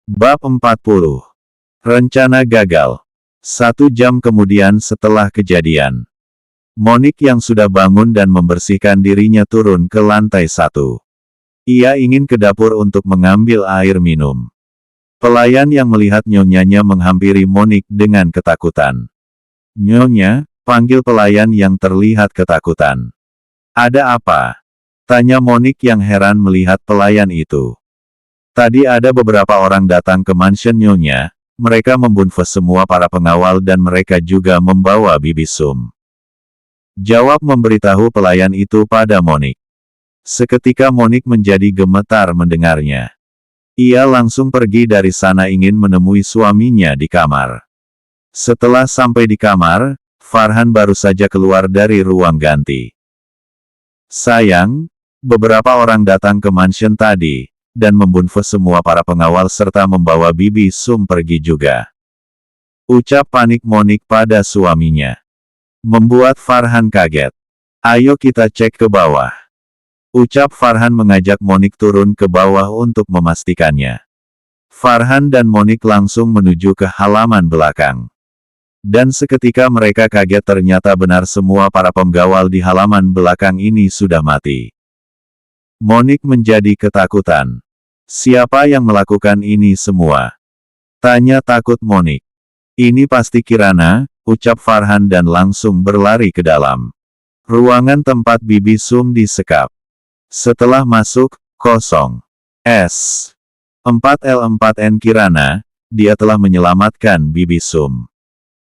Bab 40. Rencana gagal. 1 jam kemudian setelah kejadian, Monique yang sudah bangun dan membersihkan dirinya turun ke lantai 1. Ia ingin ke dapur untuk mengambil air minum. Pelayan yang melihat nyonyanya menghampiri Monique dengan ketakutan. "Nyonya," panggil pelayan yang terlihat ketakutan. "Ada apa?" tanya Monique yang heran melihat pelayan itu. "Tadi ada beberapa orang datang ke mansion Nyonya. Mereka membunfes semua para pengawal dan mereka juga membawa bibi Sum," jawab memberitahu pelayan itu pada Monique. Seketika Monique menjadi gemetar mendengarnya. Ia langsung pergi dari sana ingin menemui suaminya di kamar. Setelah sampai di kamar, Farhan baru saja keluar dari ruang ganti. "Sayang, beberapa orang datang ke mansion tadi dan membunfes semua para pengawal serta membawa bibi Sum pergi juga," ucap panik Monique pada suaminya. Membuat Farhan kaget. "Ayo kita cek ke bawah," ucap Farhan mengajak Monique turun ke bawah untuk memastikannya. Farhan dan Monique langsung menuju ke halaman belakang. Dan seketika mereka kaget ternyata benar semua para pengawal di halaman belakang ini sudah mati. Monique menjadi ketakutan. "Siapa yang melakukan ini semua?" tanya takut Monique. "Ini pasti Kirana," ucap Farhan dan langsung berlari ke dalam ruangan tempat bibi Sum disekap. Setelah masuk, kosong. S4L4N Kirana, dia telah menyelamatkan bibi Sum.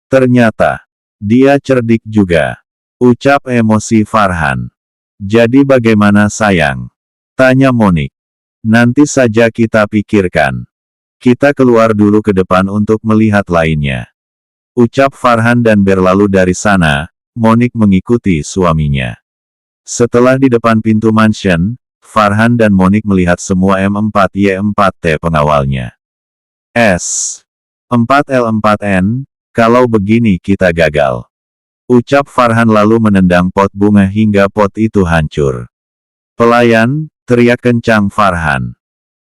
Ternyata, dia cerdik juga, ucap emosi Farhan. "Jadi bagaimana sayang?" tanya Monique. "Nanti saja kita pikirkan. Kita keluar dulu ke depan untuk melihat lainnya," ucap Farhan dan berlalu dari sana. Monique mengikuti suaminya. Setelah di depan pintu mansion, Farhan dan Monique melihat semua M4Y4T pengawalnya. S4L4N, "Kalau begini kita gagal," ucap Farhan lalu menendang pot bunga hingga pot itu hancur. "Pelayan," teriak kencang Farhan.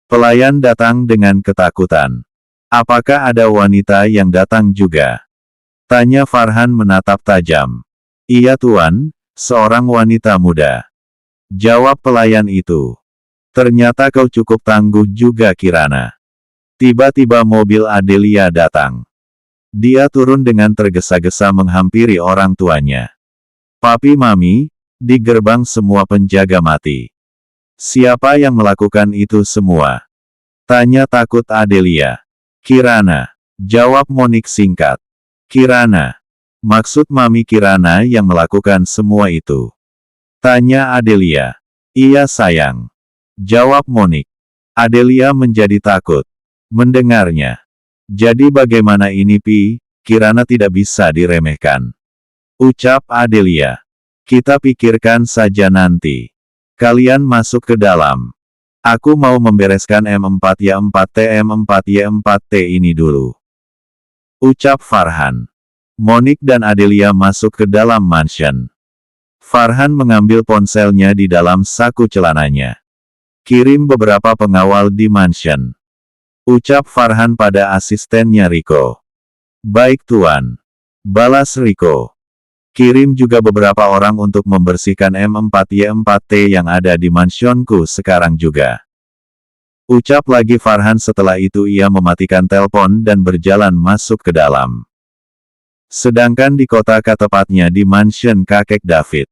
Pelayan datang dengan ketakutan. "Apakah ada wanita yang datang juga?" tanya Farhan menatap tajam. "Iya tuan, seorang wanita muda," jawab pelayan itu. "Ternyata kau cukup tangguh juga Kirana." Tiba-tiba mobil Adelia datang. Dia turun dengan tergesa-gesa menghampiri orang tuanya. "Papi Mami," di gerbang semua penjaga mati. "Siapa yang melakukan itu semua?" tanya takut Adelia. "Kirana," jawab Monique singkat. "Kirana? Maksud Mami Kirana yang melakukan semua itu?" tanya Adelia. "Iya sayang," jawab Monique. Adelia menjadi takut mendengarnya. "Jadi bagaimana ini Pi? Kirana tidak bisa diremehkan," ucap Adelia. "Kita pikirkan saja nanti. Kalian masuk ke dalam. Aku mau membereskan M4Y4T ini dulu," ucap Farhan. Monique dan Adelia masuk ke dalam mansion. Farhan mengambil ponselnya di dalam saku celananya. "Kirim beberapa pengawal di mansion," ucap Farhan pada asistennya Riko. "Baik tuan," balas Riko. "Kirim juga beberapa orang untuk membersihkan M4Y4T yang ada di mansionku sekarang juga," ucap lagi Farhan. Setelah itu ia mematikan telepon dan berjalan masuk ke dalam. Sedangkan di kota tepatnya di mansion kakek David.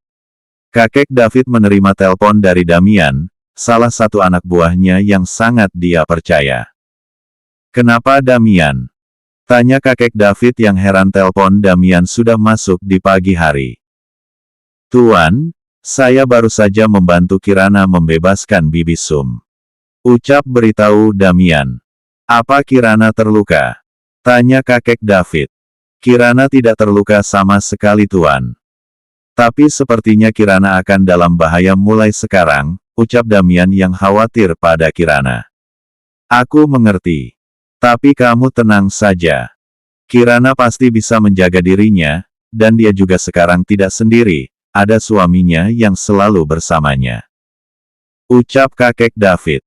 Kakek David menerima telepon dari Damian, salah satu anak buahnya yang sangat dia percaya. "Kenapa Damian?" tanya kakek David yang heran. Telepon Damian sudah masuk di pagi hari. "Tuan, saya baru saja membantu Kirana membebaskan bibi Sum," ucap beritahu Damian. "Apa Kirana terluka?" tanya kakek David. "Kirana tidak terluka sama sekali tuan. Tapi sepertinya Kirana akan dalam bahaya mulai sekarang," ucap Damian yang khawatir pada Kirana. "Aku mengerti. Tapi kamu tenang saja. Kirana pasti bisa menjaga dirinya, dan dia juga sekarang tidak sendiri, ada suaminya yang selalu bersamanya," ucap kakek David.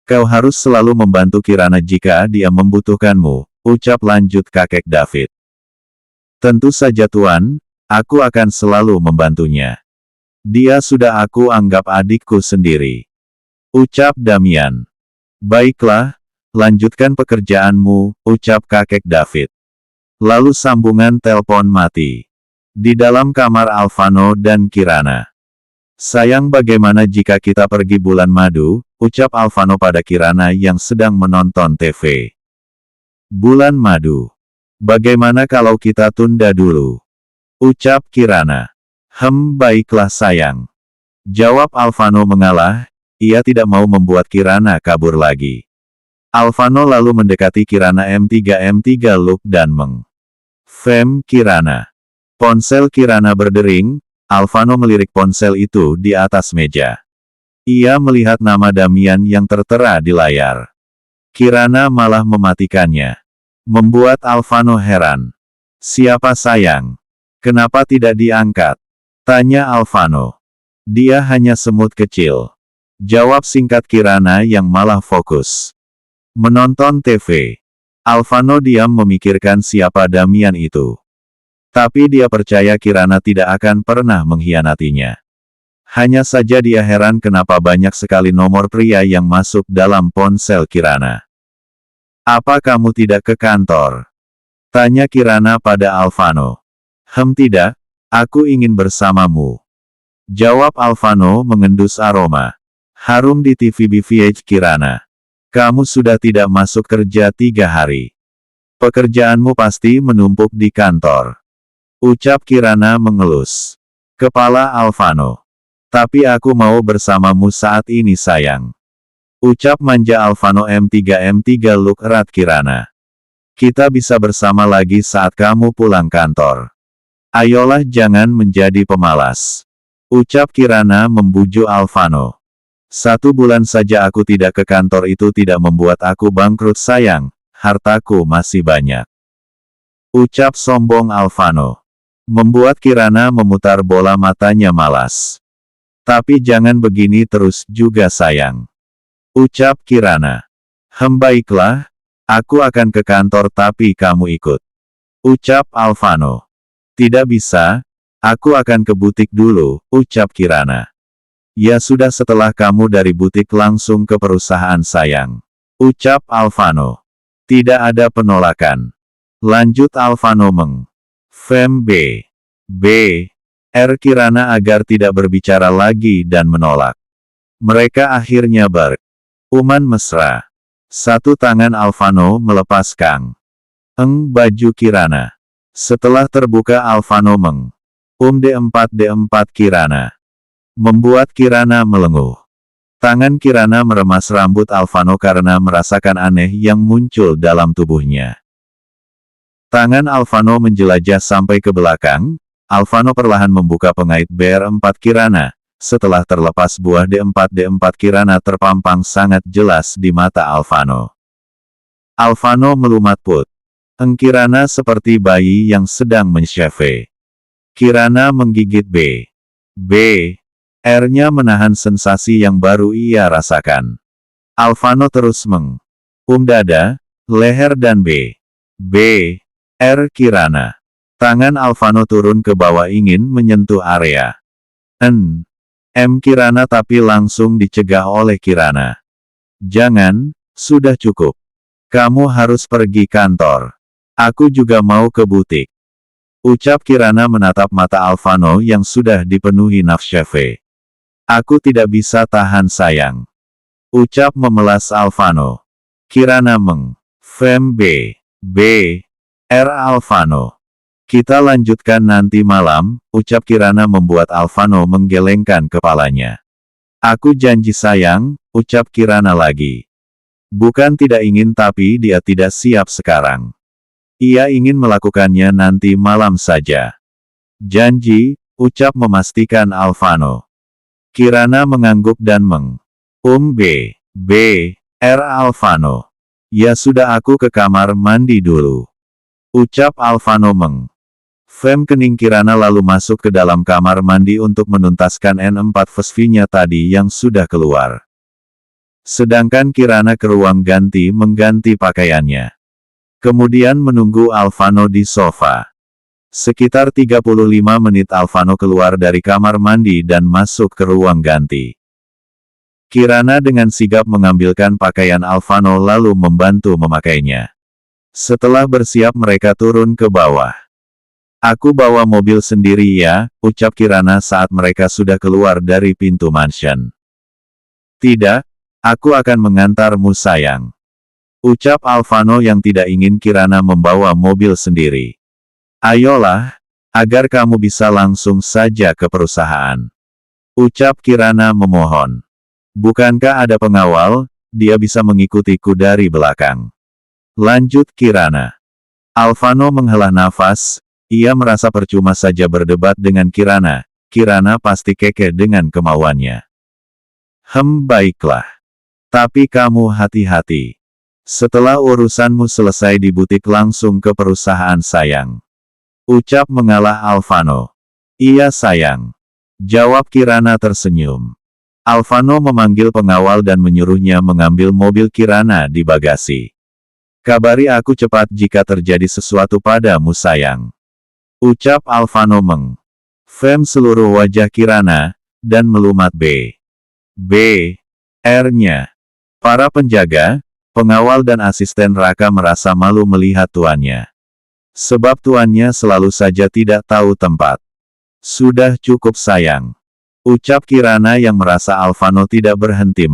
Kau harus selalu membantu Kirana jika dia membutuhkanmu, ucap lanjut kakek David. Tentu saja Tuan, aku akan selalu membantunya. Dia sudah aku anggap adikku sendiri, ucap Damian. Baiklah, lanjutkan pekerjaanmu, ucap kakek David. Lalu sambungan telepon mati. Di dalam kamar Alvano dan Kirana. Sayang bagaimana jika kita pergi bulan madu, ucap Alvano pada Kirana yang sedang menonton TV. Bulan madu. Bagaimana kalau kita tunda dulu? Ucap Kirana. Baiklah sayang. Jawab Alvano mengalah, ia tidak mau membuat Kirana kabur lagi. Alvano lalu mendekati Kirana M3 Luke dan Fem Kirana. Ponsel Kirana berdering, Alvano melirik ponsel itu di atas meja. Ia melihat nama Damian yang tertera di layar. Kirana malah mematikannya. Membuat Alvano heran. Siapa sayang? Kenapa tidak diangkat? Tanya Alvano. Dia hanya semut kecil. Jawab singkat Kirana yang malah fokus. Menonton TV. Alvano diam memikirkan siapa Damian itu. Tapi dia percaya Kirana tidak akan pernah mengkhianatinya. Hanya saja dia heran kenapa banyak sekali nomor pria yang masuk dalam ponsel Kirana. Apa kamu tidak ke kantor? Tanya Kirana pada Alvano. Tidak, aku ingin bersamamu. Jawab Alvano mengendus aroma harum di TV BVH Kirana. Kamu sudah tidak masuk kerja 3 hari. Pekerjaanmu pasti menumpuk di kantor. Ucap Kirana mengelus kepala Alvano. Tapi aku mau bersamamu saat ini sayang. Ucap manja Alvano M3 Luke erat Kirana. Kita bisa bersama lagi saat kamu pulang kantor. Ayolah jangan menjadi pemalas. Ucap Kirana membujuk Alvano. 1 bulan saja aku tidak ke kantor itu tidak membuat aku bangkrut sayang, hartaku masih banyak. Ucap sombong Alvano. Membuat Kirana memutar bola matanya malas. Tapi jangan begini terus juga sayang. Ucap Kirana. Baiklah, aku akan ke kantor tapi kamu ikut. Ucap Alvano. Tidak bisa, aku akan ke butik dulu, ucap Kirana. Ya sudah setelah kamu dari butik langsung ke perusahaan sayang. Ucap Alvano. Tidak ada penolakan. Lanjut Alvano Fem R Kirana agar tidak berbicara lagi dan menolak. Mereka akhirnya beruman mesra. 1 tangan Alvano melepaskan baju Kirana. Setelah terbuka Alvano D4 Kirana. Membuat Kirana melenguh. Tangan Kirana meremas rambut Alvano karena merasakan aneh yang muncul dalam tubuhnya. Tangan Alvano menjelajah sampai ke belakang, Alvano perlahan membuka pengait BR4 Kirana, setelah terlepas buah D4 Kirana terpampang sangat jelas di mata Alvano. Alvano melumat put. Kirana seperti bayi yang sedang mensyave. Kirana menggigit R-nya menahan sensasi yang baru ia rasakan. Alvano terus dada, leher dan R Kirana. Tangan Alvano turun ke bawah ingin menyentuh area Kirana tapi langsung dicegah oleh Kirana. Jangan, sudah cukup. Kamu harus pergi kantor. Aku juga mau ke butik. Ucap Kirana menatap mata Alvano yang sudah dipenuhi nafsyave. Aku tidak bisa tahan sayang. Ucap memelas Alvano. Kirana Fem R Alvano. Kita lanjutkan nanti malam, ucap Kirana membuat Alvano menggelengkan kepalanya. Aku janji sayang, ucap Kirana lagi. Bukan tidak ingin tapi dia tidak siap sekarang. Ia ingin melakukannya nanti malam saja. Janji, ucap memastikan Alvano. Kirana mengangguk dan R Alvano. Ya sudah aku ke kamar mandi dulu. Ucap Alvano Fem kening Kirana lalu masuk ke dalam kamar mandi untuk menuntaskan N4 Vesvinya tadi yang sudah keluar. Sedangkan Kirana ke ruang ganti mengganti pakaiannya. Kemudian menunggu Alvano di sofa. Sekitar 35 menit Alvano keluar dari kamar mandi dan masuk ke ruang ganti. Kirana dengan sigap mengambilkan pakaian Alvano lalu membantu memakainya. Setelah bersiap mereka turun ke bawah. Aku bawa mobil sendiri ya, ucap Kirana saat mereka sudah keluar dari pintu mansion. Tidak, aku akan mengantarmu sayang. Ucap Alvano yang tidak ingin Kirana membawa mobil sendiri. Ayolah, agar kamu bisa langsung saja ke perusahaan. Ucap Kirana memohon. Bukankah ada pengawal, dia bisa mengikutiku dari belakang. Lanjut Kirana. Alvano menghela nafas, ia merasa percuma saja berdebat dengan Kirana. Kirana pasti kekeh dengan kemauannya. Baiklah. Tapi kamu hati-hati. Setelah urusanmu selesai di butik langsung ke perusahaan sayang. Ucap mengalah Alvano. Iya sayang. Jawab Kirana tersenyum. Alvano memanggil pengawal dan menyuruhnya mengambil mobil Kirana di bagasi. Kabari aku cepat jika terjadi sesuatu padamu sayang. Ucap Alvano Fem seluruh wajah Kirana, dan melumat R-nya. Para penjaga, pengawal dan asisten Raka merasa malu melihat tuannya. Sebab tuannya selalu saja tidak tahu tempat. Sudah cukup sayang. Ucap Kirana yang merasa Alvano tidak berhenti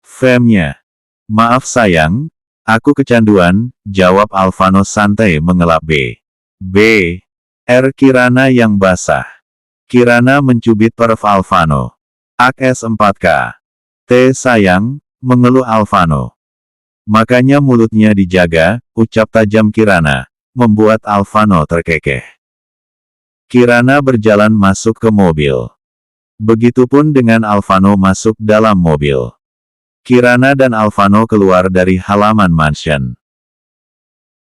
Femnya. Maaf sayang, aku kecanduan, jawab Alvano santai mengelap R Kirana yang basah. Kirana mencubit perf Alvano. Ak S4K. T sayang, mengeluh Alvano. Makanya mulutnya dijaga, ucap tajam Kirana, membuat Alvano terkekeh. Kirana berjalan masuk ke mobil. Begitupun dengan Alvano masuk dalam mobil. Kirana dan Alvano keluar dari halaman mansion.